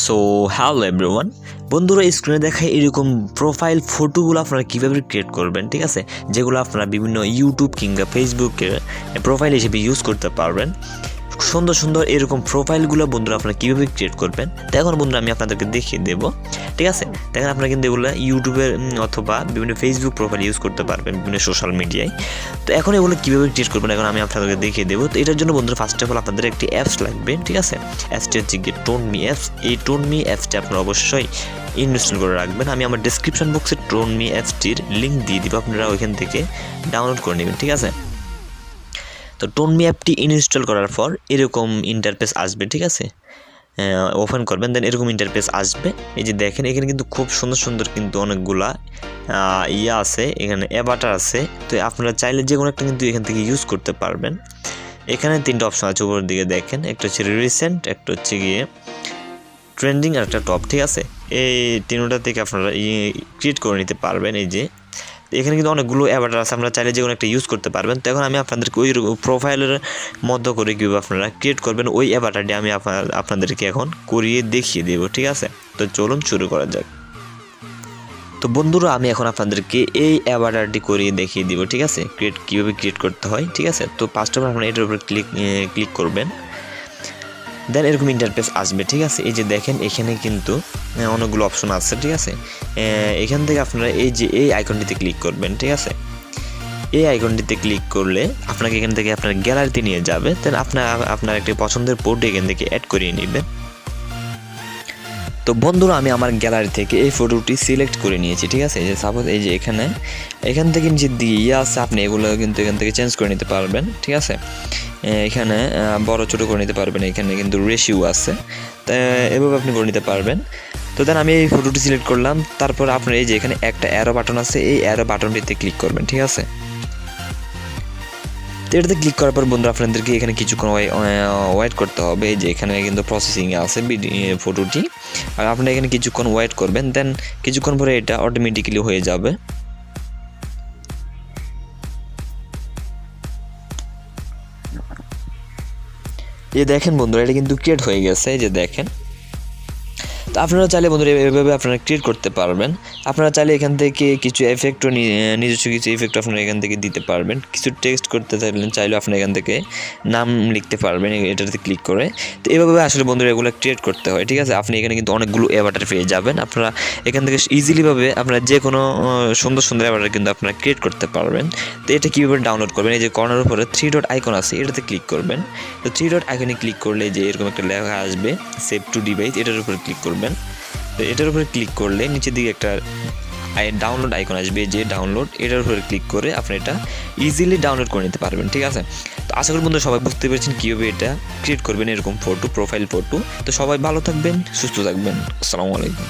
So hello everyone, বন্ধুরা স্ক্রিনে দেখায় এরকম প্রোফাইল ফটোগুলো আপনারা কীভাবে ক্রিয়েট করবেন, ঠিক আছে, যেগুলো আপনারা বিভিন্ন ইউটিউব কিংবা ফেসবুকের প্রোফাইল হিসেবে ইউজ করতে পারবেন। সুন্দর সুন্দর এরকম প্রোফাইলগুলো বন্ধুরা আপনারা কীভাবে ক্রিয়েট করবেন তো এখন বন্ধুরা আমি আপনাদেরকে দেখিয়ে দেবো, ঠিক আছে। দেখেন আপনারা কিন্তু এগুলো ইউটিউবের অথবা বিভিন্ন ফেসবুক প্রোফাইল ইউজ করতে পারবেন বিভিন্ন সোশ্যাল মিডিয়ায়। তো এখন এগুলো কীভাবে ক্রিয়েট করবেন এখন আমি আপনাদেরকে দেখিয়ে দেবো। তো এটার জন্য বন্ধুরা ফার্স্ট অফ অল আপনাদের একটি অ্যাপস লাগবে, ঠিক আছে। অ্যাপসটি হচ্ছে গিয়ে টোনমি অ্যাপস। এই টোনমি অ্যাপসটি আপনারা অবশ্যই ইনস্টল করে রাখবেন। আমি আমার ডেসক্রিপশন বক্সে টোনমি অ্যাপসটির লিঙ্ক দিয়ে দিব, আপনারা ওইখান থেকে ডাউনলোড করে নেবেন, ঠিক আছে। তো টোনমি অ্যাপটি ইনস্টল করার পর এরকম ইন্টারফেস আসবে, ঠিক আছে। ওপেন করবেন, দেন এরকম ইন্টারফেস আসবে। এই যে দেখেন এখানে কিন্তু খুব সুন্দর সুন্দর কিন্তু অনেকগুলা ইয়া আছে, এখানে অ্যাভাটার আছে। তো আপনারা চাইলে যে কোনো একটা কিন্তু এখান থেকে ইউজ করতে পারবেন। এখানে তিনটা অপশন আছে উপরের দিকে দেখেন, একটা হচ্ছে রিসেন্ট, একটা হচ্ছে গিয়ে ট্রেন্ডিং আর একটা টপ, ঠিক আছে। এই তিনটা থেকে আপনারা ক্রিয়েট করে নিতে পারবেন। এই যে এখানে কিন্তু অনেকগুলো অ্যাভাটার আছে, আপনারা চাইলে যে কোনো একটা ইউজ করতে পারবেন। তো এখন আমি আপনাদেরকে ওই প্রোফাইলের মতো করে কীভাবে আপনারা ক্রিয়েট করবেন ওই অ্যাভাটারটি আমি আপনাদেরকে এখন করিয়ে দেখিয়ে দেবো, ঠিক আছে। তো চলুন শুরু করা যাক। তো বন্ধুরা আমি এখন আপনাদেরকে এই অ্যাভাটারটি করিয়ে দেখিয়ে দিব, ঠিক আছে, কীভাবে ক্রিয়েট করতে হয়, ঠিক আছে। তো ফার্স্ট অফ অল আপনারা এটার উপর ক্লিক করবেন, দেন এরকম ইন্টারফেস আসবে, ঠিক আছে। এই যে দেখেন এখানে কিন্তু অনেকগুলো অপশন আছে, ঠিক আছে। এখান থেকে আপনারা এই যে এই আইকনটিতে ক্লিক করবেন, ঠিক আছে। এই আইকনটিতে ক্লিক করলে আপনাকে এখান থেকে আপনার গ্যালারিতে নিয়ে যাবে, দেন আপনার একটি পছন্দের ফটো এখান থেকে অ্যাড করিয়ে নেবেন। তো বন্ধুরা আমি আমার গ্যালারি থেকে এই ফটোটি সিলেক্ট করে নিয়েছি, ঠিক আছে। এই যে সাপোজ এই যে এখান থেকে যে দিয়ে আছে আপনি এগুলো কিন্তু এখান থেকে চেঞ্জ করে নিতে পারবেন, ঠিক আছে। এখানে বড় ছোটো করে নিতে পারবেন, এখানে কিন্তু রেশিও আছে, তো এভাবে আপনি করে নিতে পারবেন। তো দেন আমি এই ফটোটি সিলেক্ট করলাম, তারপর আপনার এই যে এখানে একটা অ্যারো বাটন আছে, এই অ্যারো বাটনটিতে ক্লিক করবেন, ঠিক আছে। তো এটাতে ক্লিক করার পর বন্ধুরা আপনাদেরকে এখানে কিছুক্ষণ ওয়েট করতে হবে। এই যে এখানে কিন্তু প্রসেসিংয়ে আছে ফটোটি, আর আপনারা এখানে কিছুক্ষণ ওয়েট করবেন, দেন কিছুক্ষণ পরে এটা অটোমেটিক্যালি হয়ে যাবে। এই দেখেন বন্ধুরা এটা কিন্তু ক্রিয়েট হয়ে গেছে, এই যে দেখেন। তো আপনারা চাইলে বন্ধুরা এভাবে আপনারা ক্রিয়েট করতে পারবেন। আপনারা চাইলে এখান থেকে কিছু এফেক্টও নিজস্ব কিছু এফেক্ট আপনারা এখান থেকে দিতে পারবেন। কিছু টেক্সট করতে চাইলেন চাইলে আপনারা এখান থেকে নাম লিখতে পারবেন এটাতে ক্লিক করে। তো এভাবে আসলে বন্ধুরা এগুলো ক্রিয়েট করতে হয়, ঠিক আছে। আপনি এখানে কিন্তু অনেকগুলো অ্যাভাটার পেয়ে যাবেন। আপনারা এখান থেকে ইজিলিভাবে আপনারা যে কোনো সুন্দর সুন্দর অ্যাভাটার কিন্তু আপনারা ক্রিয়েট করতে পারবেন। তো এটা কীভাবে ডাউনলোড করবেন, এই যে কর্নার উপরে 3 ডট আইকন আছে, এটাতে ক্লিক করবেন। তো 3 ডট আইকনে ক্লিক করলে যে এরকম একটা লেখা আসবে সেভ টু ডিভাইস, এটার উপরে ক্লিক করবেন। তো এটার উপরে ক্লিক করলে নিচের দিকে একটা ডাউনলোড আইকন আসবে, যে ডাউনলোড, এটার উপরে ক্লিক করে আপনি এটা ইজিলি ডাউনলোড করে নিতে পারবেন, ঠিক আছে। তো আশা করি বন্ধুরা সবাই বুঝতে পেরেছেন কীভাবে এটা ক্রিয়েট করবেন এরকম প্রোফাইল ফটো। তো সবাই ভালো থাকবেন, সুস্থ থাকবেন। আসসালামু আলাইকুম।